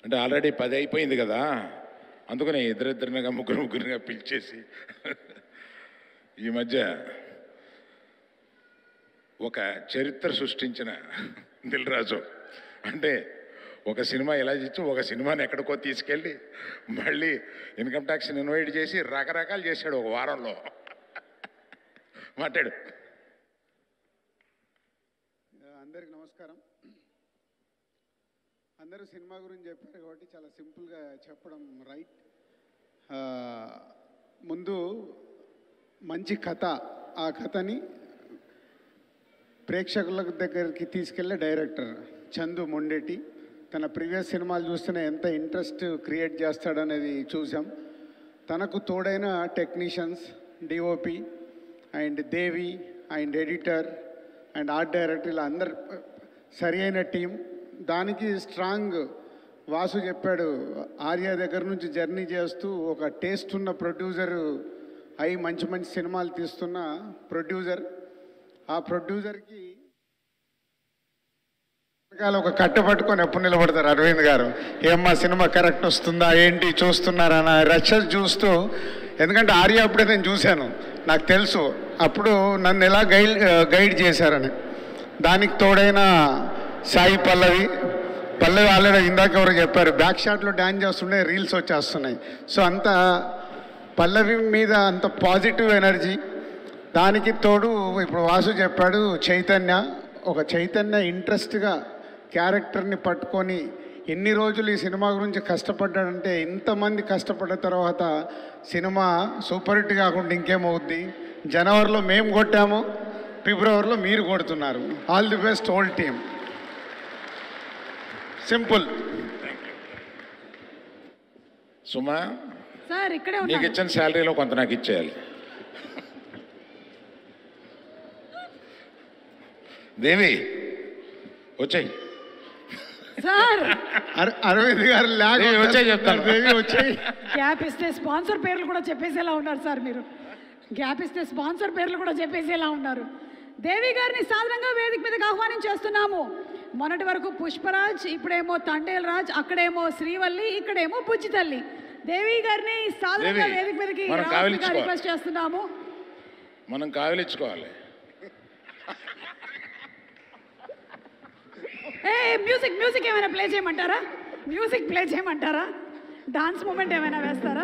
అంటే ఆల్రెడీ 10 అయిపోయింది కదా, అందుకనే ఇద్దరిద్దరినిగా ముగ్గురిగా పిలిచేసి ఈ మధ్య ఒక చరిత్ర సృష్టించిన దిల్ రాజు అంటే ఒక సినిమా ఇలా ఇచ్చి ఒక సినిమాని ఎక్కడికో తీసుకెళ్ళి మళ్ళీ ఇన్కమ్ ట్యాక్స్ ఇన్వైట్ చేసి రకరకాలు చేశాడు ఒక వారంలో. మాట్లాడు. అందరికి నమస్కారం. అందరూ సినిమా గురించి చెప్పారు కాబట్టి చాలా సింపుల్గా చెప్పడం రైట్. ముందు మంచి కథ, ఆ కథని ప్రేక్షకుల దగ్గరికి తీసుకెళ్ళే డైరెక్టర్ చందు మొండేటి. తన ప్రీవియస్ సినిమాలు చూస్తేనే ఎంత ఇంట్రెస్ట్ క్రియేట్ చేస్తాడనేది చూసాం. తనకు తోడైన technicians, DOP and Devi and editor and art director, ఇలా అందరు సరి అయిన టీం. దానికి స్ట్రాంగ్ వాసు చెప్పాడు, ఆర్య దగ్గర నుంచి జర్నీ చేస్తూ ఒక టేస్ట్ ఉన్న ప్రొడ్యూసర్ అయి మంచి మంచి సినిమాలు తీస్తున్న ప్రొడ్యూసర్. ఆ ప్రొడ్యూసర్కి ఒక కట్ట పట్టుకొని ఎప్పుడు నిలబడతారు అరవింద్ గారు, ఏమ్మా సినిమా కరెక్ట్ వస్తుందా ఏంటి చూస్తున్నారన్న రషెస్ చూస్తూ. ఎందుకంటే ఆర్య అప్పుడే నేను చూశాను, నాకు తెలుసు అప్పుడు నన్ను ఎలా గైడ్ చేశారని. దానికి తోడైన సాయి పల్లవి ఆల్రెడీ ఇందాక ఎవరు చెప్పారు, బ్యాక్ షాట్లో డ్యాన్స్ చేస్తుండే రీల్స్ వచ్చేస్తున్నాయి. సో అంత పల్లవి మీద అంత పాజిటివ్ ఎనర్జీ. దానికి తోడు ఇప్పుడు వాసు చెప్పాడు చైతన్య ఇంట్రెస్ట్గా క్యారెక్టర్ని పట్టుకొని ఎన్ని రోజులు ఈ సినిమా గురించి కష్టపడ్డాడంటే, ఇంతమంది కష్టపడ్డ తర్వాత సినిమా సూపర్ హిట్ కాకుండా ఇంకేమవుద్ది. జనవరిలో మేము కొట్టాము, ఫిబ్రవరిలో మీరు కొడుతున్నారు. All the best whole team. Simple. Suma sir ఇక్కడే నీకు ఇచ్చిన శాలరీలో కొంత నాకు ఇచ్చేయాలి. దేవి వచ్చాయి సార్. అరవింద్ గారు వచ్చాయి చెప్తాను. దేవి వచ్చాయి. గ్యాప్ ఇస్తే స్పాన్సర్ పేర్లు కూడా చెప్పేసేలా ఉన్నారు సార్ మీరు. గ్యాప్ ఇస్తే స్పాన్సర్ పేర్లు కూడా చెప్పేసేలా ఉన్నారు. దేవి గారిని సాధారణంగా వేదిక మీదకి ఆహ్వానం చేస్తున్నాము. మొన్నటి వరకు పుష్పరాజ్, ఇప్పుడేమో తండేల్ రాజ్, అక్కడేమో శ్రీవల్లి, ఇక్కడేమో బుజ్జి తల్లి. దేవి గారిని సాధారణంగా వేదిక మీదకి రిక్వెస్ట్ చేస్తున్నాము. మనం కావలించుకోవాలి. మ్యూజిక్ ఏమైనా ప్లే చేయమంటారా? డాన్స్ మూమెంట్ ఏమైనా వేస్తారా?